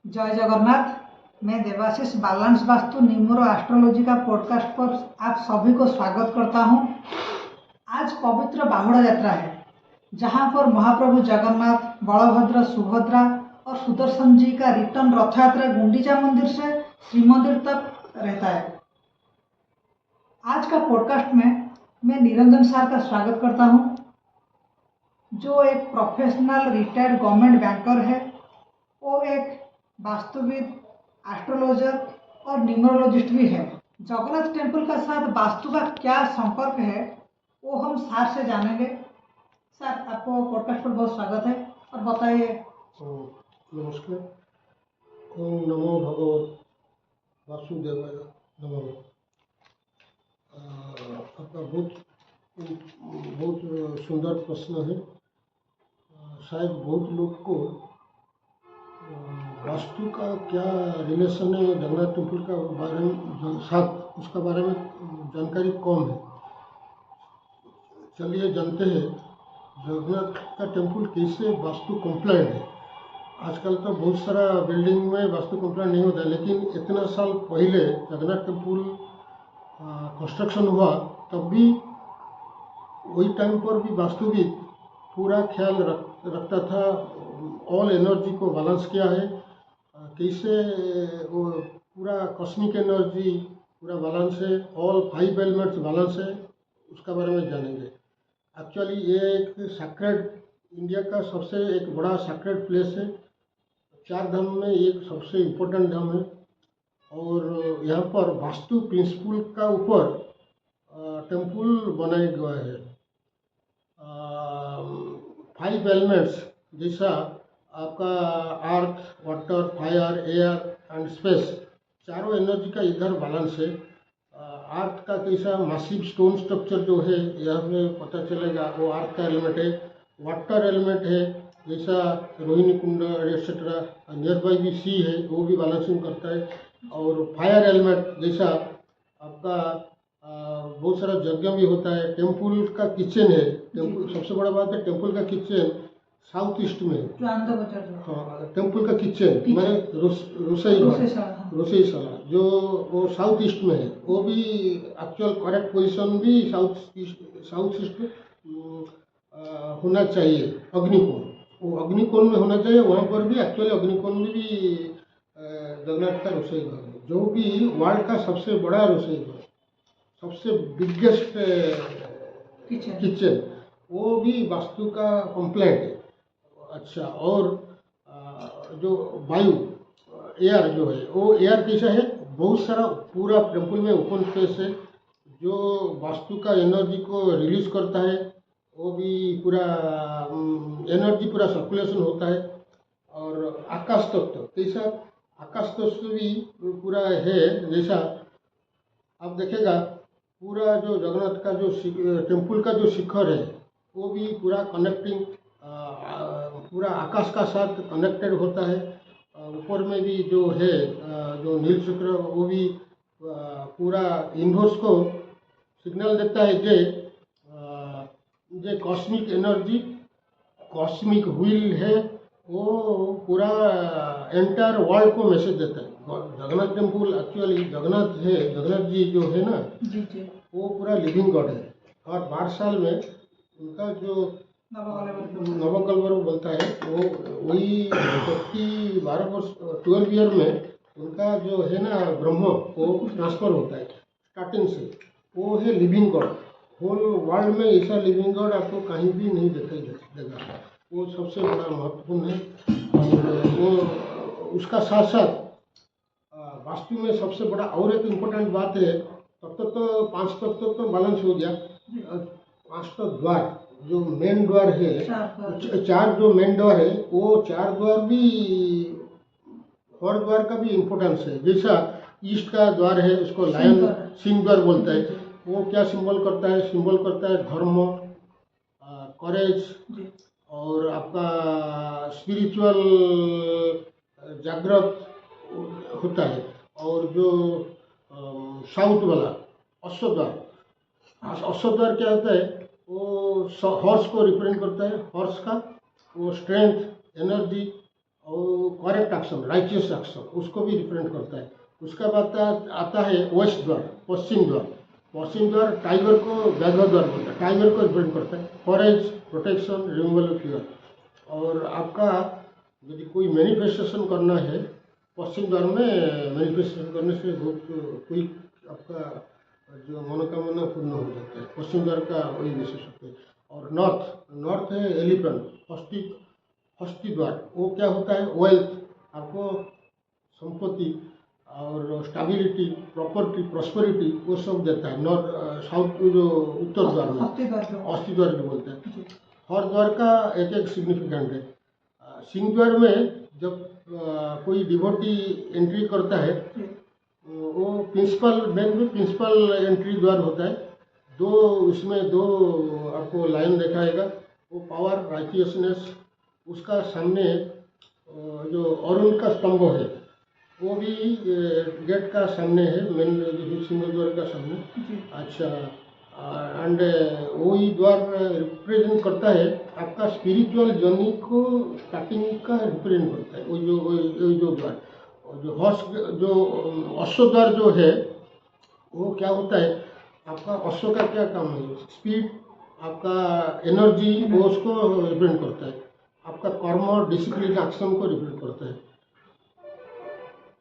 जय जगन्नाथ। मैं Debashish balance vastu निम्रो astrology का पॉडकास्ट पर आप सभी को स्वागत करता हूं। आज पवित्र बाहुड़ा यात्रा है, जहां पर महाप्रभु जगन्नाथ, बलभद्र, सुभद्रा और सुदर्शन जी का रिटर्न रथ यात्रा गुंडीचा मंदिर से श्रीमंदिर तक रहता है। आज का पॉडकास्ट में मैं निरंजन सर का स्वागत करता हूं, जो एक प्रोफेशनल रिटायर्ड गवर्नमेंट बैंकर है। वो एक वास्तुविद, एस्ट्रोलॉजर और न्यूमरोलॉजिस्ट भी है। जगन्नाथ टेम्पल का साथ वास्तु का क्या संपर्क है, वो हम सर से जानेंगे। सर, आपको पॉडकास्ट पर बहुत स्वागत है और बताइए। नमस्कार। ओम नमो भगवत वासुदेवाय नमः। आपका बहुत सुंदर प्रश्न है। शायद बहुत लोग को वास्तु का क्या रिलेशन है जगन्नाथ टेम्पल का बारे में साथ उसका बारे में जानकारी कम है। चलिए जानते हैं जगन्नाथ का टेम्पल कैसे वास्तु कॉम्प्लाइंट है। आजकल तो बहुत सारा बिल्डिंग में वास्तु कॉम्प्लाइंट नहीं होता, लेकिन इतना साल पहले जगन्नाथ टेम्पल कंस्ट्रक्शन हुआ, तब भी वही टाइम पर भी वास्तुविद पूरा ख्याल रखता था। ऑल एनर्जी को बैलेंस किया है, कैसे वो पूरा कॉस्मिक एनर्जी पूरा बैलेंस है, ऑल 5 एलिमेंट्स बैलेंस है, उसका बारे में जानेंगे। एक्चुअली ये एक सैक्रेड, इंडिया का सबसे एक बड़ा सैक्रेड प्लेस है। 4 धाम में एक सबसे इम्पोर्टेंट धाम है, और यहाँ पर वास्तु प्रिंसिपल का ऊपर टेम्पल बनाया गया है। 5 एलिमेंट्स जैसा आपका earth, water, fire, air and space, चारों एनर्जी का इधर बैलेंस है। अर्थ का कैसा मासिव स्टोन स्ट्रक्चर जो है यहाँ पे पता चलेगा, वो अर्थ का एलिमेंट है। वाटर एलिमेंट है, जैसा रोहिणी कुंड एक्सेट्रा, नियर बाई भी सी है, वो भी बैलेंसिंग करता है। और फायर एलिमेंट जैसा आपका बहुत सारा यज्ञ भी होता है। टेम्पल का किचन है, टेम्पल सबसे बड़ा बात है, टेम्पल का किचन साउथ ईस्ट में है। हाँ, टेम्पल का किचन मैंने रोसईशाला जो वो साउथ ईस्ट में है, वो भी एक्चुअल करेक्ट पोजीशन भी साउथ ईस्ट होना चाहिए। अग्निकोण, वो अग्निकोण में होना चाहिए। वहाँ पर भी एक्चुअली अग्निकोण में भी जगन्नाथ का रसोई घर है, जो भी वर्ल्ड का सबसे बड़ा रसोई घर, सबसे बिगेस्ट किचन, वो भी वास्तु का कंप्लेंट है। अच्छा, और जो वायु एयर जो है, वो एयर कैसा है, बहुत सारा पूरा टेम्पल में ओपन स्पेस है, जो वास्तु का एनर्जी को रिलीज करता है। वो भी पूरा एनर्जी पूरा सर्कुलेशन होता है। और आकाश तत्व कैसा, आकाश तत्व भी पूरा है। जैसा आप देखेगा, पूरा जो जगन्नाथ का जो टेम्पल का जो शिखर है, वो भी पूरा कनेक्टिंग पूरा आकाश का साथ कनेक्टेड होता है। ऊपर में भी जो है जो नील चक्र, वो भी पूरा यूनिवर्स को सिग्नल देता है जे कॉस्मिक एनर्जी, कॉस्मिक व्हील है, वो पूरा एंटायर वर्ल्ड को मैसेज देता है। जगन्नाथ टेम्पल एक्चुअली जगन्नाथ है, जगन्नाथ जी जो है ना, वो पूरा लिविंग गॉड है। और 12 साल में उनका जो नवकलवर बोलता है, वो वही 12 वर्ष 12 ईयर में उनका जो है ना ब्रह्म, वो ट्रांसफर होता है स्टार्टिंग से। वो है लिविंग गॉड। होल वर्ल्ड में ऐसा लिविंग गॉड आपको कहीं भी नहीं दिखाई देगा। वो सबसे बड़ा महत्वपूर्ण है। और वो उसका साथ साथ वास्तु में सबसे बड़ा और एक इम्पोर्टेंट बात है, तत्व तो 5 तत्व तो बैलेंस हो गया। 5 तो द्वार, जो मेन द्वार है, 4 जो मेन द्वार है, वो 4 द्वार भी, हर द्वार का भी इम्पोर्टेंस है। जैसा ईस्ट का द्वार है, उसको लायन सिंह द्वार बोलता है। वो क्या सिंबल करता है, सिंबल करता है धर्म, करेज, और आपका स्पिरिचुअल जागृत होता है। और जो साउथ वाला अश्वद्वार क्या होता है, वो हॉर्स को रिप्रेजेंट करता है। हॉर्स का वो स्ट्रेंथ, एनर्जी और करेक्ट एक्शन, राइचियस एक्शन, उसको भी रिप्रेजेंट करता है। उसका बाद आता है वेस्ट द्वार, पश्चिम द्वार। पश्चिम द्वार टाइगर को व्याघ्र द्वार बोलता है, टाइगर को रिप्रेजेंट करता है, करेज, प्रोटेक्शन, रिमूवल ऑफ फियर। और आपका यदि कोई मैनिफेस्टेशन करना है पश्चिम द्वार में, मैनिफेस्टेशन करने से बहुत कोई आपका जो मनोकामना पूर्ण हो जाता है। पश्चिम द्वार का वही विशेषत्व है। और नॉर्थ है एलिफेंट, हस्ती द्वार। वो क्या होता है, वेल्थ, आपको संपत्ति और स्टेबिलिटी, प्रॉपर्टी, प्रॉस्पेरिटी, वो सब देता है। नॉर्थ साउथ जो उत्तर द्वार में अस्थि द्वार जो बोलते हैं। हर द्वार का एक एक सिग्निफिकेंट है। सिंह द्वार में जब कोई डिवोटी एंट्री करता है, वो प्रिंसिपल एंट्री द्वार होता है। इसमें दो आपको लाइन दिखाएगा। वो पावर, राइटियसनेस, उसका सामने जो अरुण का स्तंभ है वो भी गेट का सामने है, मेन सिंह द्वार का सामने। अच्छा, एंड वही द्वार रिप्रेजेंट करता है आपका स्पिरिचुअल जर्नी को, स्टार्टिंग का रिप्रेजेंट करता है वही जो द्वार। जो अश्व द्वार जो है वो क्या होता है, आपका अश्व का क्या काम है, स्पीड, आपका एनर्जी, वो उसको रिप्रेजेंट करता है। आपका कर्म, डिसिप्लिन, एक्शन को रिप्रेजेंट करता है।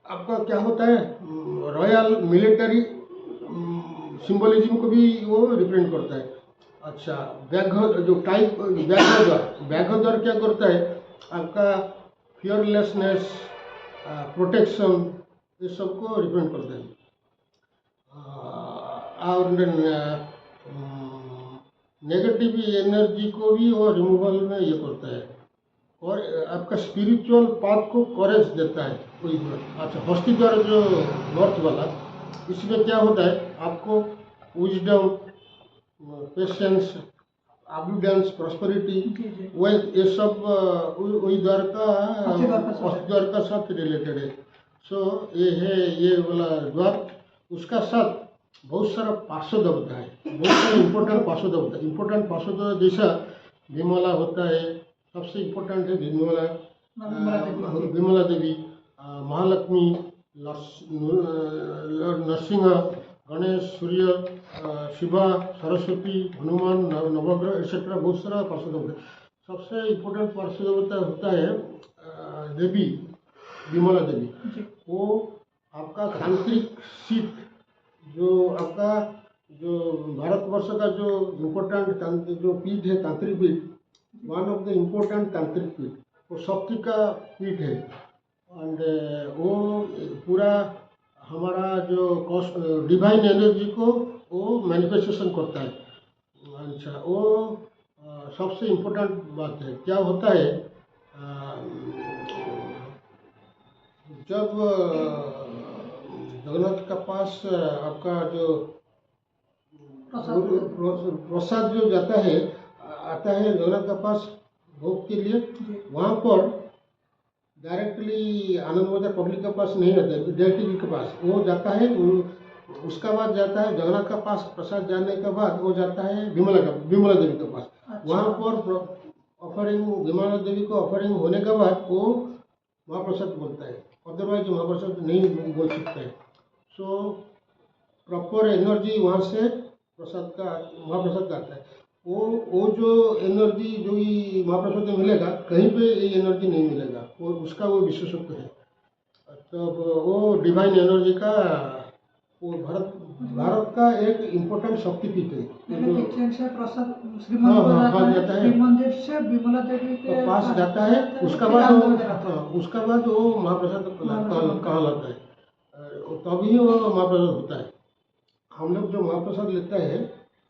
आपका क्या होता है, रॉयल मिलिट्री सिंबलिज्म को भी वो रिप्रेजेंट करता है। अच्छा, व्याघ्र द्वार क्या करता है, आपका फियरलेसनेस, प्रोटेक्शन, ये सबको रिप्रेजेंट करता है। और नेगेटिव एनर्जी को भी वो रिमूवल में ये करता है। और आपका स्पिरिचुअल पाथ को करेज देता है कोई द्वार। अच्छा, हस्ती द्वार जो नॉर्थ वाला, इसमें क्या होता है, आपको wisdom, patience, abundance, prosperity, wealth, ये सब वही द्वार का हस्ती द्वार का साथ रिलेटेड है। सो ये है ये वाला द्वार। उसका साथ बहुत सारा पार्श्व देवता है, बहुत सारे इंपॉर्टेंट पार्श्व देवता। इंपॉर्टेंट पार्श्व देवता जैसा विमला होता है, सबसे इम्पोर्टेंट है विमला देवी, महालक्ष्मी, नरसिंह, गणेश, सूर्य, शिवा, सरस्वती, हनुमान, नवग्रह, एक्सेट्रा, बहुत सारा पार्श्व देवता। सबसे इम्पोर्टेंट पार्श्व देवता होता है देवी विमला देवी। वो आपका तांत्रिक सीट, जो आपका जो भारतवर्ष का जो इम्पोर्टेंट जो पीठ है, तांत्रिक पीठ, वन ऑफ द इम्पोर्टेंट तांत्रिक पीठ, वो शक्ति का पीठ है। एंड वो पूरा हमारा जो डिवाइन एनर्जी को वो मैनिफेस्टेशन करता है। अच्छा, वो सबसे इम्पोर्टेंट बात है। क्या होता है, जब जगन्नाथ का पास आपका जो प्रसाद जो जाता है, आता है जगन्नाथ का पास भोग के लिए, वहाँ पर डायरेक्टली आनंद बाजार पब्लिक के पास नहीं रहता है, डायरेक्टली जी के पास वो जाता है। उसका बाद जाता है जगन्नाथ का पास, प्रसाद जाने के बाद वो जाता है विमला देवी के पास। अच्छा। वहाँ पर ऑफरिंग, विमला देवी को ऑफरिंग होने के बाद वो महाप्रसाद बोलता है, अदरवाइज महाप्रसाद नहीं बोल सकता है। सो प्रॉपर एनर्जी वहाँ से महाप्रसाद का आता है। वो जो एनर्जी जो ही महाप्रसाद में मिलेगा, कहीं पे ये एनर्जी नहीं मिलेगा, वो उसका वो विशेषत्व है। तो वो डिवाइन एनर्जी का वो भारत का एक इम्पोर्टेंट शक्तिपीठ है। किचन से प्रसाद श्रीमंदिर से विमला देवी के पास जाता है। उसका बाद वो महाप्रसाद कहाँ लगता है, तभी वो महाप्रसाद होता है। हम लोग जो महाप्रसाद लेते हैं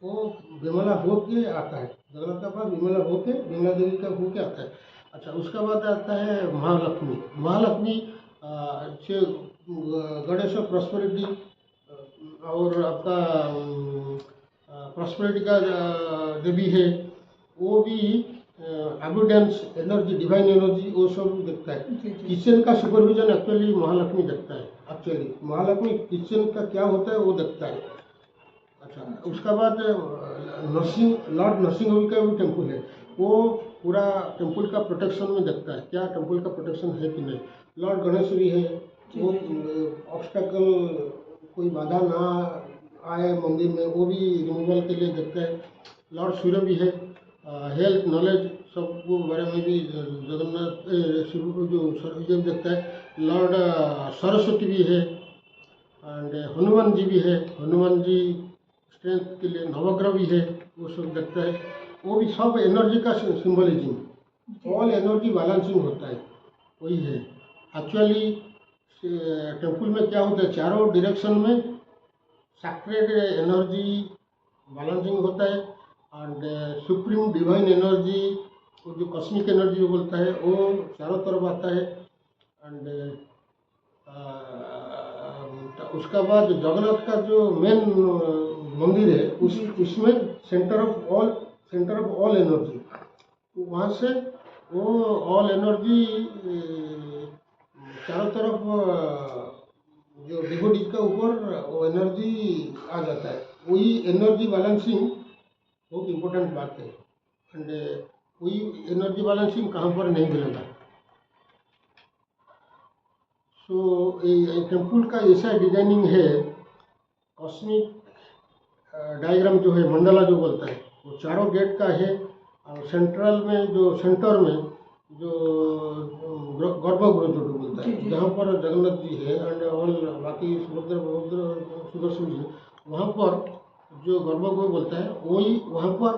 वो विमला हो के आता है, जगन्नाथ का पास विमला हो के, विमला देवी का हो के आता है। अच्छा, उसका बाद आता है महालक्ष्मी से गणेश प्रॉस्पेरिटी और आपका प्रॉस्पेरिटी का देवी है। वो भी एबंडेंस, एनर्जी, डिवाइन एनर्जी, वो सब देखता है। किचन का सुपरविजन एक्चुअली महालक्ष्मी देखता है। एक्चुअली महालक्ष्मी किचन का क्या होता है वो देखता है। अच्छा, उसका बाद लॉर्ड नरसिंह का भी टेम्पल है। वो पूरा टेम्पल का प्रोटेक्शन में देखता है, क्या टेम्पल का प्रोटेक्शन है कि नहीं। लॉर्ड गणेश भी है, वो ऑब्स्टैकल कोई बाधा ना आए मंदिर में, वो भी रिमूवल के लिए देखता है। लॉर्ड सूर्य भी है, हेल्थ नॉलेज सबको बारे में भी जगन्नाथ शिव जो ये देखता है। लॉर्ड सरस्वती भी है एंड हनुमान जी भी है, हनुमान जी स्ट्रेंथ के लिए नवग्रह भी है, वो सब देखता है। वो भी सब एनर्जी का सिंबलिज्म, ऑल एनर्जी बैलेंसिंग होता है, वही है। एक्चुअली टेम्पल में क्या होता है, चारों डायरेक्शन में सैक्रेड एनर्जी बैलेंसिंग होता है एंड सुप्रीम डिवाइन एनर्जी, वो जो कॉस्मिक एनर्जी जो बोलता है, वो चारों तरफ आता है। एंड उसका बाद जगन्नाथ का जो मेन मंदिर है, उसमें सेंटर ऑफ ऑल एनर्जी, वहाँ से वो ऑल एनर्जी चारों तरफ जो डिवोटीज का ऊपर वो एनर्जी आ जाता है। वही एनर्जी बैलेंसिंग बहुत इम्पोर्टेंट बात है एंड वही एनर्जी बैलेंसिंग कहाँ पर नहीं मिलेगा। सो टेम्पल का ऐसा डिजाइनिंग है, कॉस्मिक डायग्राम जो है, मंडला जो बोलता है, वो चारों गेट का है। और सेंट्रल में जो सेंटर में जो गर्भगृह जो बोलता है, जहाँ पर जगन्नाथ जी है एंड ऑल बाकी सुभद्रा सुदर्शन जी, वहाँ पर जो गर्भगृह बोलता है, वही वहाँ पर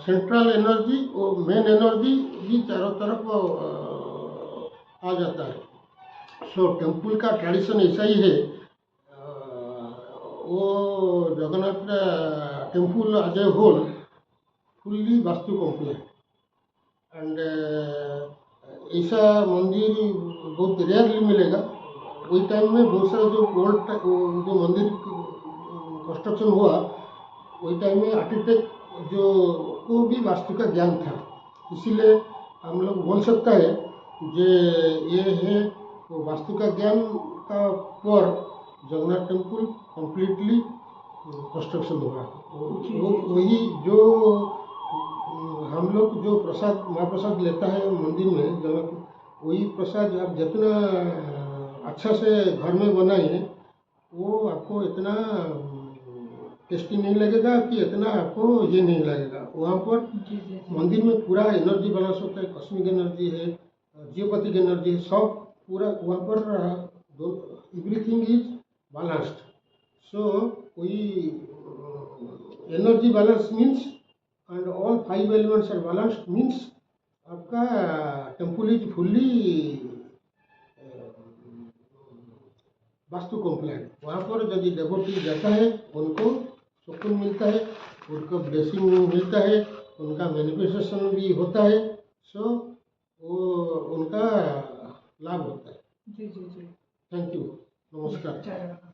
सेंट्रल एनर्जी और मेन एनर्जी भी चारों तरफ आ जाता है। सो टेम्पल का ट्रेडिशन ऐसा ही है। वो Jagannath temple as a whole fully vastu complete and ऐसा मंदिर बहुत रेयरली मिलेगा। वही टाइम में बहुत सारा जो ओल्ड जो मंदिर कंस्ट्रक्शन हुआ, वही टाइम में आर्किटेक्ट जो को भी वास्तु का ज्ञान था, इसीलिए हम लोग बोल सकता है जे ये है तो वास्तु का ज्ञान का पर जगन्नाथ टेम्पल कम्प्लीटली कंस्ट्रक्शन हुआ। वही जो हम लोग जो प्रसाद महाप्रसाद लेता है मंदिर में जगन्नाथ, वही प्रसाद आप जितना अच्छा से घर में बनाए, वो आपको इतना टेस्टी नहीं लगेगा कि इतना आपको ये नहीं लगेगा। वहाँ पर मंदिर में पूरा एनर्जी बैलेंस होता है, कॉस्मिक एनर्जी है, जियोपैथिक एनर्जी है, सब पूरा वहाँ पर एवरीथिंग इज बैलेंस्ड। सो वही energy balance means and all 5 elements are balanced means आपका temple is fully vastu complete. वहाँ पर यदि डेवोटी जाता है, उनको सुकून मिलता है, उनको ब्लेसिंग मिलता है, उनका मैनिफेस्टेशन भी होता है। सो वो उनका लाभ होता है। जी जी जी, थैंक यू, नमस्कार। जय जगन्नाथ।